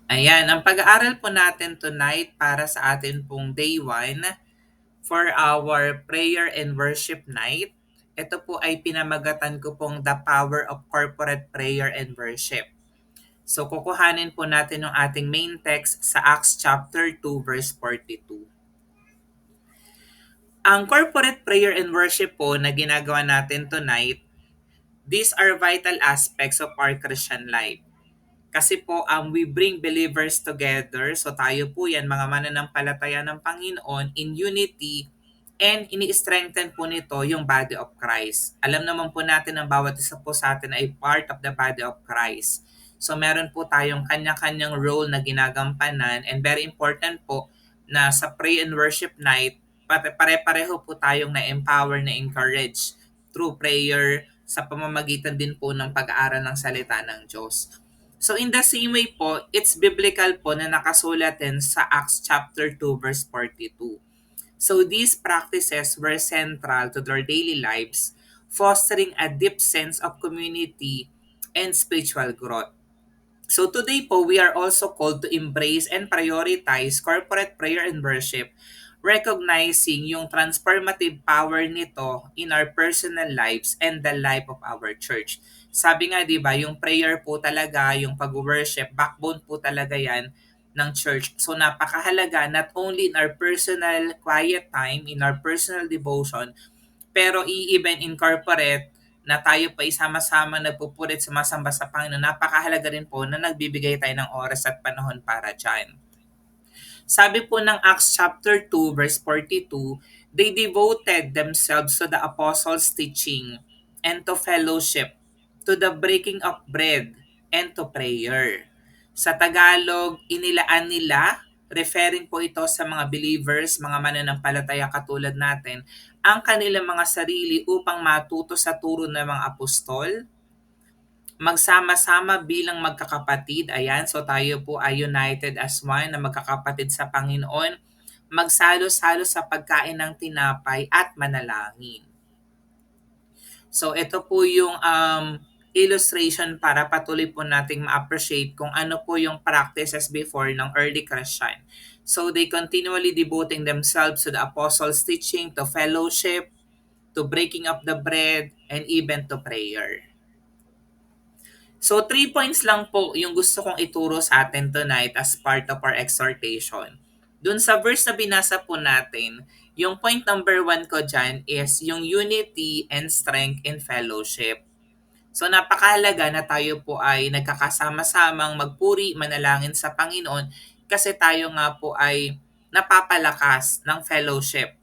Ayan, ang pag-aaral po natin tonight para sa atin pong day 1 for our prayer and worship night. Ito po ay pinamagatan ko pong The Power of Corporate Prayer and Worship. So kukuhanin po natin yung ating main text sa Acts chapter 2 verse 42. Ang corporate prayer and worship po na ginagawa natin tonight, these are vital aspects of our Christian life. Kasi po, we bring believers together. So tayo po yan, mga mananampalataya ng Panginoon in unity and ini-strengthen po nito yung body of Christ. Alam naman po natin ang bawat isa po sa atin ay part of the body of Christ. So meron po tayong kanya-kanyang role na ginagampanan and very important po na sa pray and worship night, pare-pareho po tayong na-empower, na-encourage through prayer sa pamamagitan din po ng pag-aaral ng salita ng Diyos. So in the same way po, it's biblical po na nakasulat din sa Acts chapter 2 verse 42. So these practices were central to their daily lives, fostering a deep sense of community and spiritual growth. So today po, we are also called to embrace and prioritize corporate prayer and worship, recognizing yung transformative power nito in our personal lives and the life of our church. Sabi nga 'di ba, yung prayer po talaga, yung pag-worship, backbone po talaga 'yan ng church. So napakahalaga not only in our personal quiet time, in our personal devotion, pero i-even incorporate na tayo pa isama-sama nagpupulit sumasamba sa Panginoon, napakahalaga rin po na nagbibigay tayo ng oras at panahon para dyan. Sabi po ng Acts chapter 2 verse 42, they devoted themselves to the apostles' teaching and to fellowship, to the breaking of bread, and to prayer. Sa Tagalog, inilaan nila, referring po ito sa mga believers, mga mananampalataya katulad natin, ang kanilang mga sarili upang matuto sa turo ng mga apostol, magsama-sama bilang magkakapatid. Ayan, so tayo po ay united as one na magkakapatid sa Panginoon. Magsalo-salo sa pagkain ng tinapay at manalangin. So ito po yung illustration para patuloy po nating ma-appreciate kung ano po yung practices before ng early Christian. So they continually devoting themselves to the apostles' teaching, to fellowship, to breaking of the bread, and even to prayer. So 3 points lang po yung gusto kong ituro sa atin tonight as part of our exhortation. Dun sa verse na binasa po natin, yung point number 1 ko dyan is yung unity and strength in fellowship. So napakahalaga na tayo po ay nagkakasama-samang magpuri, manalangin sa Panginoon kasi tayo nga po ay napapalakas ng fellowship.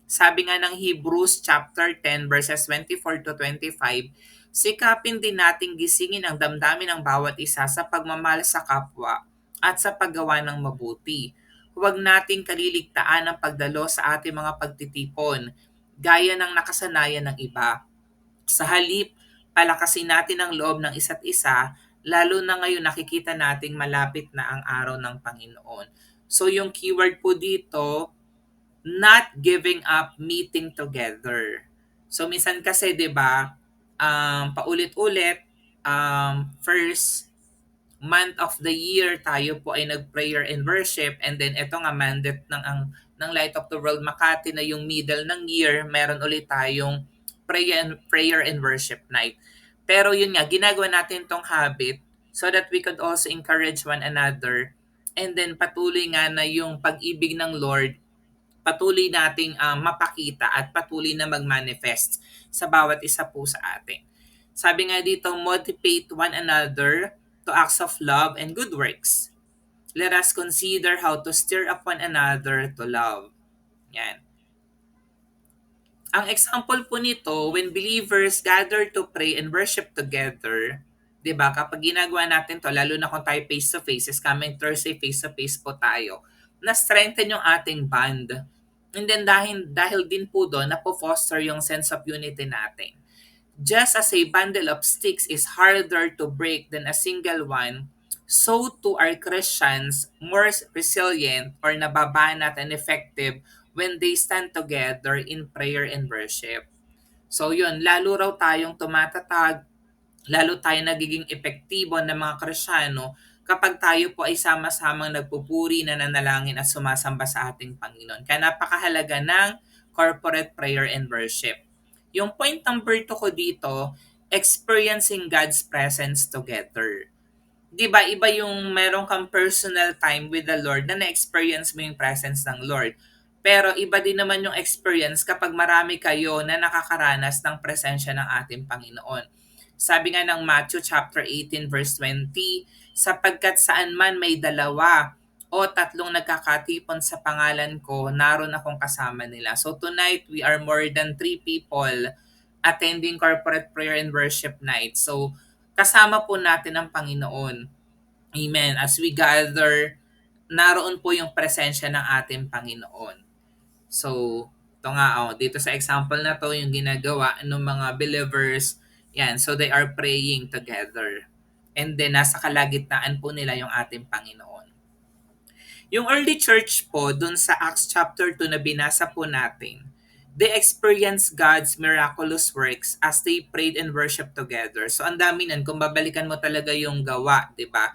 Sabi nga ng Hebrews chapter 10 verses 24 to 25, sikapin din nating gisingin ang damdamin ng bawat isa sa pagmamahal sa kapwa at sa paggawa ng mabuti. Huwag nating kaliligtaan ang pagdalo sa ating mga pagtitipon, gaya ng nakasanayan ng iba. Sa halip, palakasin natin ang loob ng isa't isa, lalo na ngayon nakikita nating malapit na ang araw ng Panginoon. So yung keyword po dito, not giving up meeting together. So minsan kasi 'di ba, paulit-ulit, first month of the year tayo po ay nag-prayer and worship, and then eto nga mandate ng Light of the World Makati na yung middle ng year meron ulit tayong prayer and worship night. Pero yun nga, ginagawa natin tong habit so that we could also encourage one another, and then patuloy nga na yung pag-ibig ng Lord patuloy nating mapakita at patuloy na mag-manifest sa bawat isa po sa atin. Sabi nga dito, motivate one another to acts of love and good works. Let us consider how to stir up one another to love. Yan. Ang example po nito, when believers gather to pray and worship together, 'di ba? Kapag ginagawa natin 'to, lalo na kung tayo face to face, is coming Thursday face to face po tayo, na strengthen yung ating bond. And then dahil din po doon, napo-foster yung sense of unity natin. Just as a bundle of sticks is harder to break than a single one, so too are Christians more resilient or nababanat and effective when they stand together in prayer and worship. So yun, lalo raw tayong tumatatag, lalo tayo nagiging epektibo ng mga Kristyano kapag tayo po ay sama-samang nagpupuri, nananalangin at sumasamba sa ating Panginoon. Kaya napakahalaga ng corporate prayer and worship. Yung point number 2 ko dito, experiencing God's presence together. 'Di ba iba yung meron kang personal time with the Lord na na-experience mo yung presence ng Lord. Pero iba din naman yung experience kapag marami kayo na nakakaranas ng presensya ng ating Panginoon. Sabi nga ng Matthew chapter 18 verse 20, sapagkat saan man may dalawa o tatlong nagkakatipon sa pangalan ko, naroon akong kasama nila. So tonight, we are more than 3 people attending corporate prayer and worship night. So kasama po natin ang Panginoon. Amen. As we gather, naroon po yung presensya ng ating Panginoon. So, ito nga, dito sa example na to, yung ginagawa ng mga believers, yan, so they are praying together. And then, nasa kalagitnaan po nila yung ating Panginoon. Yung early church po, dun sa Acts chapter 2 na binasa po natin, they experienced God's miraculous works as they prayed and worshiped together. So, ang dami nan, kung babalikan mo talaga yung gawa, di ba?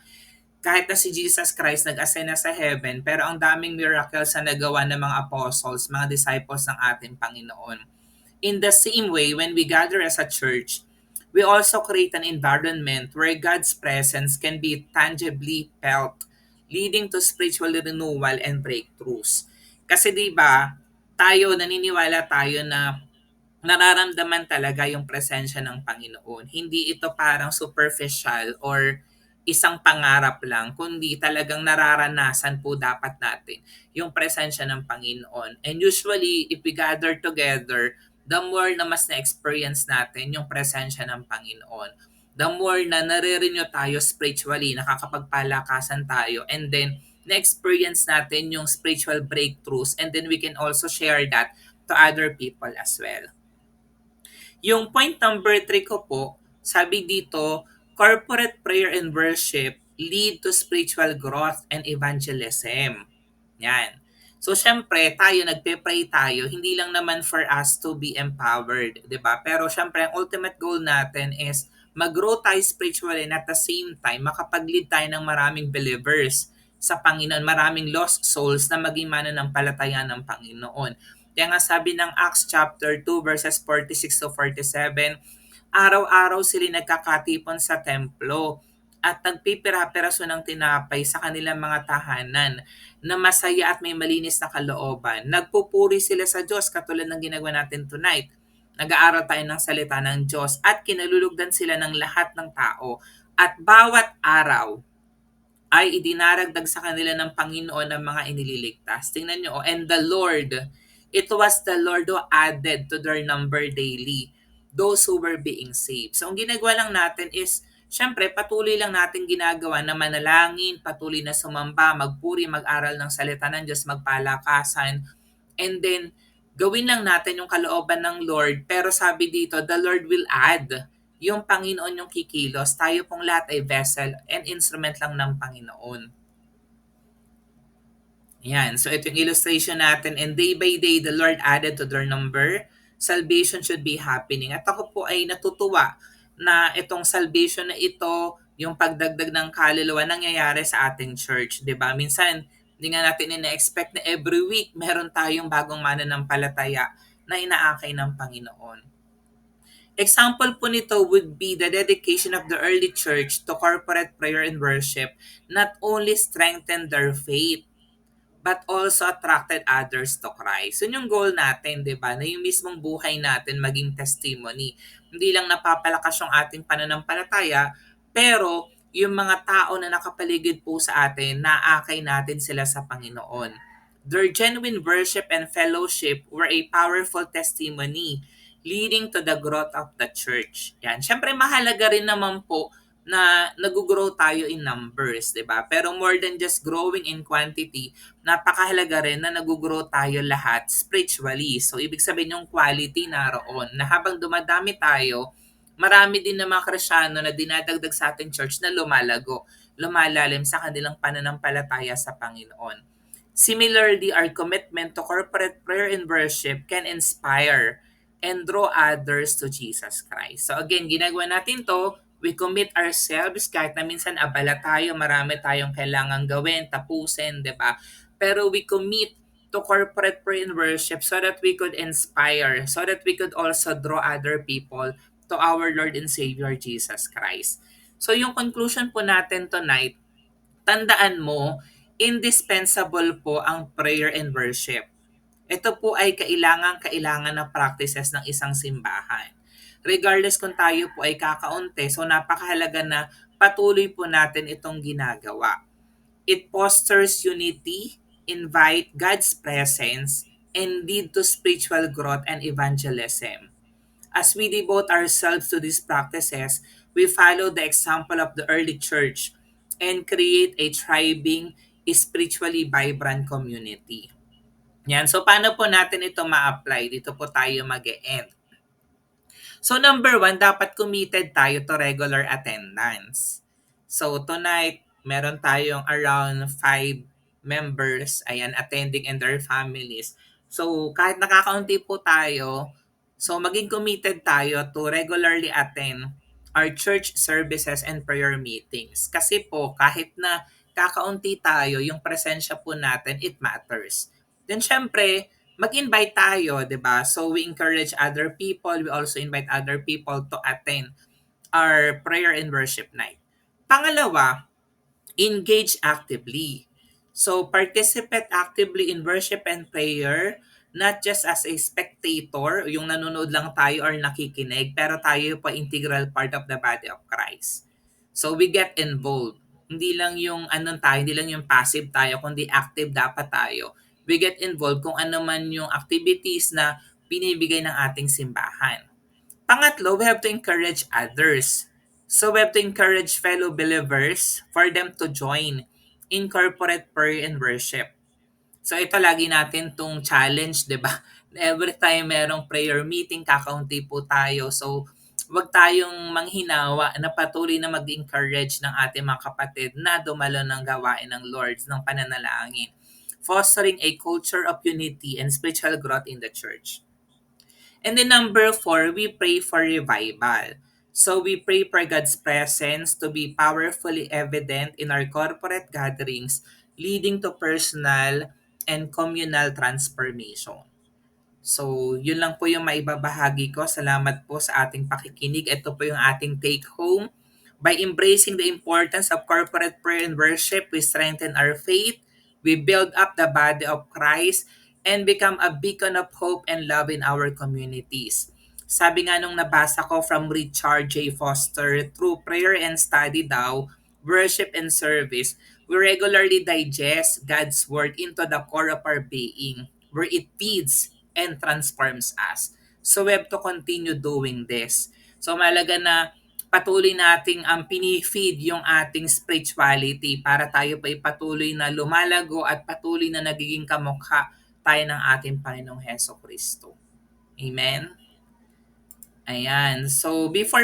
Kahit na si Jesus Christ nag-ascend na sa heaven, pero ang daming miracles na nagawa ng mga apostles, mga disciples ng ating Panginoon. In the same way, when we gather as a church, we also create an environment where God's presence can be tangibly felt, leading to spiritual renewal and breakthroughs. Kasi 'di ba, tayo naniniwala tayo na nararamdaman talaga yung presensya ng Panginoon. Hindi ito parang superficial or isang pangarap lang, kundi talagang nararanasan po dapat natin yung presensya ng Panginoon. And usually, if we gather together, the more na mas na-experience natin yung presensya ng Panginoon. The more na nare-renew tayo spiritually, nakakapagpalakasan tayo, and then na-experience natin yung spiritual breakthroughs, and then we can also share that to other people as well. Yung point number 3 ko po, sabi dito, corporate prayer and worship lead to spiritual growth and evangelism. Yan. So, syempre, tayo, nagpe-pray tayo, hindi lang naman for us to be empowered, di ba? Pero, syempre, ang ultimate goal natin is mag-grow tayo spiritually and at the same time, makapag-lead tayo ng maraming believers sa Panginoon, maraming lost souls na maging mananampalataya ng Panginoon. Kaya nga sabi ng Acts chapter 2 verses 46 to 47, araw-araw sila nagkakatipon sa templo at nagpipira-piraso ng tinapay sa kanilang mga tahanan na masaya at may malinis na kalooban. Nagpupuri sila sa Diyos katulad ng ginagawa natin tonight. Nag-aaral tayo ng salita ng Diyos at kinalulugdan sila ng lahat ng tao. At bawat araw ay idinaragdag sa kanila ng Panginoon ang mga inililigtas. Tingnan nyo, and the Lord, it was the Lord who added to their number daily those who were being saved. So, ang ginagawa lang natin is, syempre, patuloy lang natin ginagawa na manalangin, patuloy na sumamba, magpuri, mag-aral ng salita ng Diyos, magpalakasan, and then, gawin lang natin yung kalooban ng Lord. Pero sabi dito, the Lord will add. Yung Panginoon yung kikilos. Tayo pong lahat ay vessel and instrument lang ng Panginoon. Yan. So ito yung illustration natin. And day by day, the Lord added to their number. Salvation should be happening. At ako po ay natutuwa na itong salvation na ito, yung pagdagdag ng kaluluwa, nangyayari sa ating church. 'Di ba? Minsan, hindi nga natin ina-expect na every week meron tayong bagong mananampalataya na inaakay ng Panginoon. Example po nito would be the dedication of the early church to corporate prayer and worship not only strengthened their faith, but also attracted others to Christ. Yun yung goal natin, di ba? Na yung mismong buhay natin maging testimony. Hindi lang napapalakas yung ating pananampalataya, pero yung mga tao na nakapaligid po sa atin, naakay natin sila sa Panginoon. Their genuine worship and fellowship were a powerful testimony leading to the growth of the church. Yan. Siyempre, mahalaga rin naman po na nag-grow tayo in numbers, 'di ba? Pero more than just growing in quantity, napakahalaga rin na nag-grow tayo lahat spiritually. So ibig sabihin yung quality naroon na habang dumadami tayo, marami din na mga Kristiyano na dinadagdag sa ating church na lumalago, lumalalim sa kanilang pananampalataya sa Panginoon. Similarly, our commitment to corporate prayer and worship can inspire and draw others to Jesus Christ. So again, ginagawa natin to We commit ourselves kahit na minsan abala tayo, marami tayong kailangan gawin, tapusin, di ba? Pero we commit to corporate prayer and worship so that we could inspire, so that we could also draw other people to our Lord and Savior Jesus Christ. So yung conclusion po natin tonight, tandaan mo, indispensable po ang prayer and worship. Ito po ay kailangan na practices ng isang simbahan. Regardless kung tayo po ay kakaunti, so napakahalaga na patuloy po natin itong ginagawa. It fosters unity, invite God's presence, and lead to spiritual growth and evangelism. As we devote ourselves to these practices, we follow the example of the early church and create a thriving, spiritually vibrant community. Yan. So, paano po natin ito ma-apply? Dito po tayo mag-end. So, number one, dapat committed tayo to regular attendance. So, tonight, meron tayong around 5 members, ayan, attending and their families. So, kahit nakakaunti po tayo, so maging committed tayo to regularly attend our church services and prayer meetings. Kasi po, kahit na kakaunti tayo, yung presensya po natin, it matters. Then, syempre, mag-invite tayo, 'di ba? So we encourage other people, we also invite other people to attend our prayer and worship night. Pangalawa, engage actively. So participate actively in worship and prayer, not just as a spectator, yung nanonood lang tayo or nakikinig, pero tayo pa integral part of the body of Christ. So we get involved. Hindi lang yung anong tayo, hindi lang yung passive tayo, kundi active dapat tayo. We get involved kung ano man yung activities na binibigay ng ating simbahan. Pangatlo, we have to encourage others. So we have to encourage fellow believers for them to join in corporate prayer and worship. So ito lagi natin tong challenge, 'di ba? Every time merong prayer meeting, kakaunti po tayo. So wag tayong manghinawa na patuloy na mag-encourage ng ating mga kapatid na dumalo ng gawain ng Lord ng pananalangin, fostering a culture of unity and spiritual growth in the church. And then number 4, we pray for revival. So we pray for God's presence to be powerfully evident in our corporate gatherings, leading to personal and communal transformation. So, yun lang po yung maibabahagi ko. Salamat po sa ating pakikinig. Ito po yung ating take home. By embracing the importance of corporate prayer and worship, we strengthen our faith, we build up the body of Christ, and become a beacon of hope and love in our communities. Sabi nga nung nabasa ko from Richard J. Foster, through prayer and study daw, worship and service, we regularly digest God's word into the core of our being, where it feeds and transforms us. So we have to continue doing this. So malaga na patuloy nating pinifeed yung ating spirituality para tayo pa patuloy na lumalago at patuloy na nagiging kamukha tayo ng ating Panginoong Heso Kristo. Amen? Ayan. So before